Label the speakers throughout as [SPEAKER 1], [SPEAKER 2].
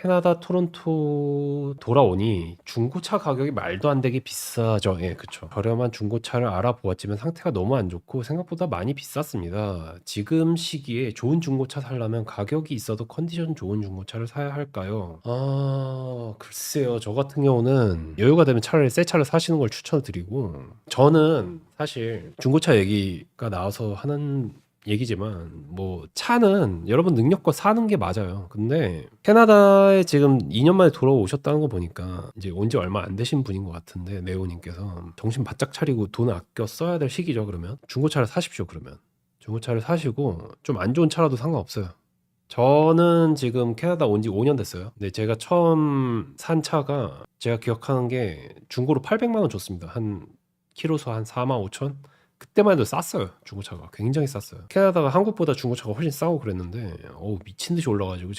[SPEAKER 1] 캐나다 토론토 돌아오니 중고차 가격이 말도 안 되게 비싸죠. 예, 그쵸. 저렴한 중고차를 알아보았지만 상태가 너무 안 좋고 생각보다 많이 비쌌습니다. 지금 시기에 좋은 중고차 사려면 가격이 있어도 컨디션 좋은 중고차를 사야 할까요? 글쎄요. 저 같은 경우는 여유가 되면 차라리 새 차를 사시는 걸 추천드리고, 저는 사실 중고차 얘기가 나와서 하는 얘기지만 뭐 차는 여러분 능력껏 사는 게 맞아요. 근데 캐나다에 지금 2년 만에 돌아오셨다는 거 보니까 이제 온 지 얼마 안 되신 분인 것 같은데, 네오님께서 정신 바짝 차리고 돈 아껴 써야 될 시기죠. 그러면 중고차를 사십시오. 그러면 중고차를 사시고 좀 안 좋은 차라도 상관없어요. 저는 지금 캐나다 온 지 5년 됐어요. 근데 제가 처음 산 차가 제가 기억하는 게 중고로 800만 원 줬습니다. 한 키로수 한 4만 5천? 그때만 해도 쌌어요. 중고차가 굉장히 쌌어요. 캐나다가 한국보다 중고차가 훨씬 싸고 그랬는데 미친 듯이 올라가지고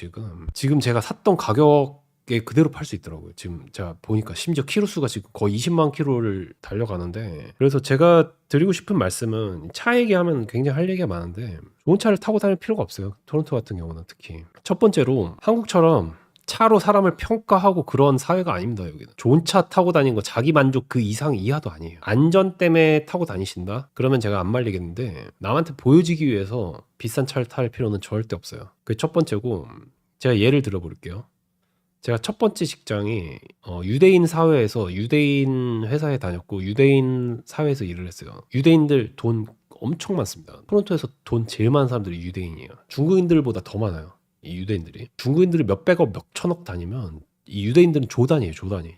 [SPEAKER 1] 지금 제가 샀던 가격에 그대로 팔 수 있더라고요. 지금 제가 보니까 심지어 키로수가 지금 거의 20만 키로를 달려가는데, 그래서 제가 드리고 싶은 말씀은, 차 얘기하면 굉장히 할 얘기가 많은데 좋은 차를 타고 다닐 필요가 없어요. 토론토 같은 경우는 특히. 첫 번째로 한국처럼 차로 사람을 평가하고 그런 사회가 아닙니다. 여기는 좋은 차 타고 다니는 거 자기 만족 그 이상 이하도 아니에요. 안전 때문에 타고 다니신다? 그러면 제가 안 말리겠는데, 남한테 보여지기 위해서 비싼 차를 탈 필요는 절대 없어요. 그게 첫 번째고, 제가 예를 들어 볼게요. 제가 첫 번째 직장이 유대인 사회에서 유대인 회사에 다녔고 유대인 사회에서 일을 했어요. 유대인들 돈 엄청 많습니다. 토론토에서 돈 제일 많은 사람들이 유대인이에요. 중국인들보다 더 많아요. 이 유대인들이. 중국인들이 몇백억, 몇천억 다니면 이 유대인들은 조단이에요.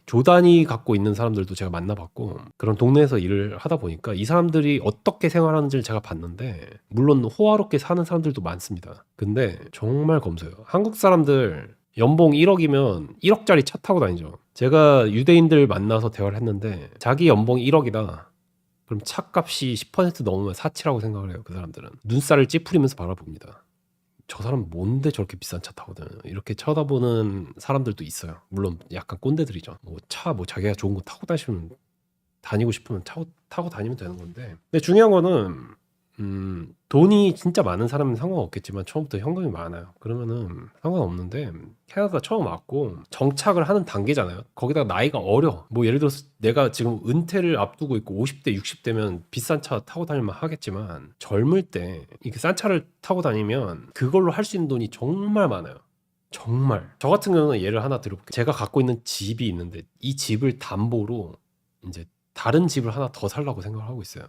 [SPEAKER 1] 조단이 갖고 있는 사람들도 제가 만나봤고, 그런 동네에서 일을 하다 보니까 이 사람들이 어떻게 생활하는지를 제가 봤는데, 물론 호화롭게 사는 사람들도 많습니다. 근데 정말 검소해요. 한국 사람들 연봉 1억이면 1억짜리 차 타고 다니죠. 제가 유대인들 만나서 대화를 했는데 자기 연봉 1억이다. 그럼 차값이 10% 넘으면 사치라고 생각을 해요. 그 사람들은 눈살을 찌푸리면서 바라봅니다. 저 사람 뭔데 저렇게 비싼 차 타고 다녀요? 이렇게 쳐다보는 사람들도 있어요. 물론 약간 꼰대들이죠. 뭐 자기가 좋은 거 타고 다니고 싶으면 타고 다니면 되는 건데. 근데 중요한 거는 돈이 진짜 많은 사람은 상관없겠지만 처음부터 현금이 많아요. 그러면은 상관없는데, 캐나다 처음 왔고 정착을 하는 단계잖아요. 거기다가 나이가 어려. 뭐 예를 들어서 내가 지금 은퇴를 앞두고 있고 50대, 60대면 비싼 차 타고 다닐만 하겠지만, 젊을 때 이렇게 싼 차를 타고 다니면 그걸로 할 수 있는 돈이 정말 많아요. 정말. 저 같은 경우는 예를 하나 들어볼게요. 제가 갖고 있는 집이 있는데 이 집을 담보로 이제 다른 집을 하나 더 살라고 생각을 하고 있어요.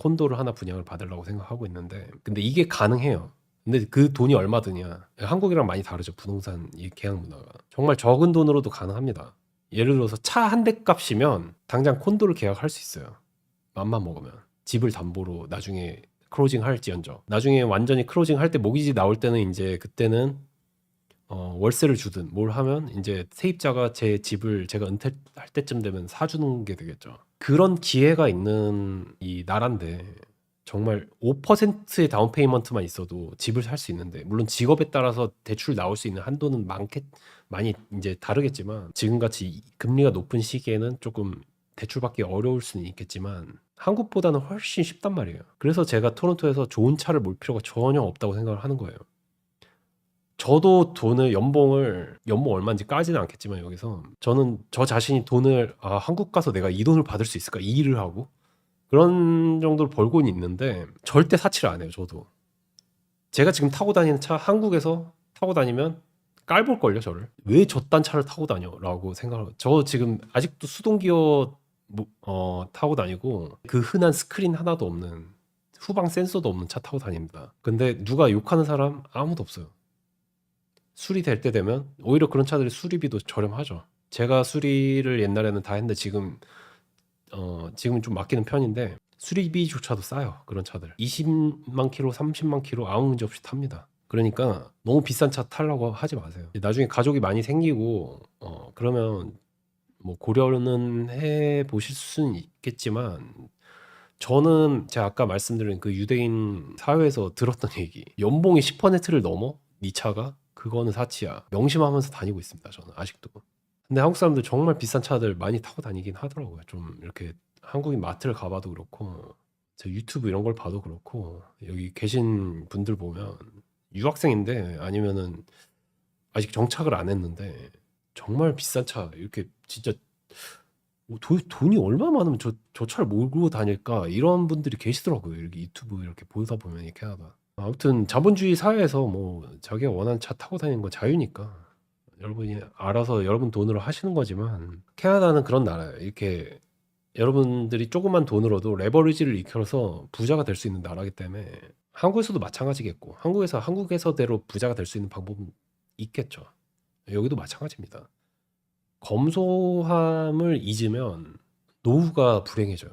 [SPEAKER 1] 콘도를 하나 분양을 받으려고 생각하고 있는데, 근데 이게 가능해요. 근데 그 돈이 얼마 드냐? 한국이랑 많이 다르죠. 부동산 이 계약 문화가. 정말 적은 돈으로도 가능합니다. 예를 들어서 차 한 대 값이면 당장 콘도를 계약할 수 있어요. 맘만 먹으면. 집을 담보로 나중에 클로징 할지언정. 나중에 완전히 클로징 할 때 모기지 나올 때는 이제 그때는 월세를 주든 뭘 하면 이제 세입자가 제 집을 제가 은퇴할 때쯤 되면 사주는 게 되겠죠. 그런 기회가 있는 이 나라인데, 정말 5%의 다운 페이먼트만 있어도 집을 살 수 있는데, 물론 직업에 따라서 대출 나올 수 있는 한도는 많이 이제 다르겠지만, 지금같이 금리가 높은 시기에는 조금 대출받기 어려울 수는 있겠지만 한국보다는 훨씬 쉽단 말이에요. 그래서 제가 토론토에서 좋은 차를 몰 필요가 전혀 없다고 생각을 하는 거예요. 저도 연봉 얼마인지 까지는 않겠지만, 여기서 저는 저 자신이 돈을 한국 가서 내가 이 돈을 받을 수 있을까, 이 일을 하고 그런 정도로 벌고는 있는데 절대 사치를 안 해요. 저도 제가 지금 타고 다니는 차 한국에서 타고 다니면 깔볼걸요. 저를 왜 저딴 차를 타고 다녀라고 생각을. 저 지금 아직도 수동기어 타고 다니고 그 흔한 스크린 하나도 없는, 후방 센서도 없는 차 타고 다닙니다. 근데 누가 욕하는 사람 아무도 없어요. 수리될 때 되면 오히려 그런 차들이 수리비도 저렴하죠. 제가 수리를 옛날에는 다 했는데 지금은 좀 맡기는 편인데 수리비조차도 싸요. 그런 차들 20만 킬로 30만 킬로 아무 문제 없이 탑니다. 그러니까 너무 비싼 차 타려고 하지 마세요. 나중에 가족이 많이 생기고 그러면 뭐 고려는 해 보실 수는 있겠지만, 저는 제가 아까 말씀드린 그 유대인 사회에서 들었던 얘기, 연봉이 10%를 넘어? 네 차가? 그거는 사치야. 명심하면서 다니고 있습니다. 저는 아직도. 근데 한국 사람들 정말 비싼 차들 많이 타고 다니긴 하더라고요. 좀 이렇게 한국인 마트를 가봐도 그렇고, 제 유튜브 이런 걸 봐도 그렇고, 여기 계신 분들 보면 유학생인데 아니면은 아직 정착을 안 했는데 정말 비싼 차 이렇게 진짜 돈이 얼마 많으면 저 차를 몰고 다닐까 이런 분들이 계시더라고요. 이렇게 유튜브 이렇게 보다 보면 이 캐나다. 아무튼 자본주의 사회에서 뭐 자기가 원하는 차 타고 다니는 건 자유니까 여러분이 알아서 여러분 돈으로 하시는 거지만 캐나다는 그런 나라예요. 이렇게 여러분들이 조그만 돈으로도 레버리지를 익혀서 부자가 될 수 있는 나라기 때문에 한국에서도 마찬가지겠고 한국에서대로 부자가 될 수 있는 방법은 있겠죠. 여기도 마찬가지입니다. 검소함을 잊으면 노후가 불행해져요.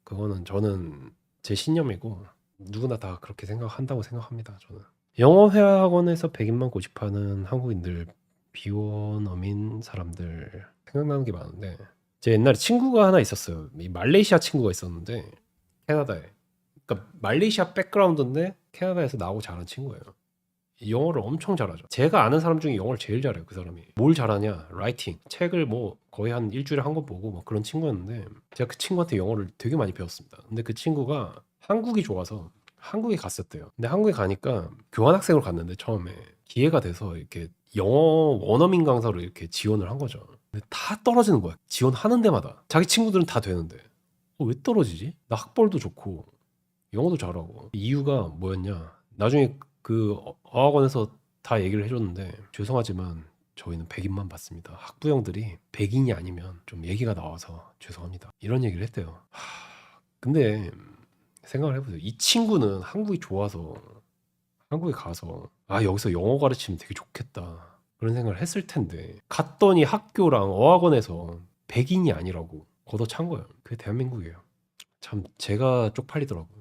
[SPEAKER 1] 그거는 저는 제 신념이고 누구나 다 그렇게 생각한다고 생각합니다. 저는 영어 회화학원에서 백인만 고집하는 한국인들, 비원어민 사람들 생각나는 게 많은데 제 옛날에 친구가 하나 있었어요. 이 말레이시아 친구가 있었는데 캐나다에. 그러니까 말레이시아 백그라운드인데 캐나다에서 나오고 자란 친구예요. 영어를 엄청 잘하죠. 제가 아는 사람 중에 영어를 제일 잘해요. 그 사람이. 뭘 잘하냐? 라이팅. 책을 뭐 거의 한 일주일에 한 권 보고 뭐 그런 친구였는데 제가 그 친구한테 영어를 되게 많이 배웠습니다. 근데 그 친구가 한국이 좋아서 한국에 갔었대요. 근데 한국에 가니까 교환학생으로 갔는데 처음에 기회가 돼서 이렇게 영어 원어민 강사로 이렇게 지원을 한 거죠. 근데 다 떨어지는 거야. 지원하는 데마다. 자기 친구들은 다 되는데. 왜 떨어지지? 나 학벌도 좋고 영어도 잘하고. 이유가 뭐였냐? 나중에 그 어학원에서 다 얘기를 해줬는데 죄송하지만 저희는 백인만 받습니다. 학부형들이 백인이 아니면 좀 얘기가 나와서 죄송합니다. 이런 얘기를 했대요. 근데 생각을 해보세요. 이 친구는 한국이 좋아서 한국에 가서 여기서 영어 가르치면 되게 좋겠다. 그런 생각을 했을 텐데 갔더니 학교랑 어학원에서 백인이 아니라고 걷어찬 거예요. 그게 대한민국이에요. 참 제가 쪽팔리더라고요.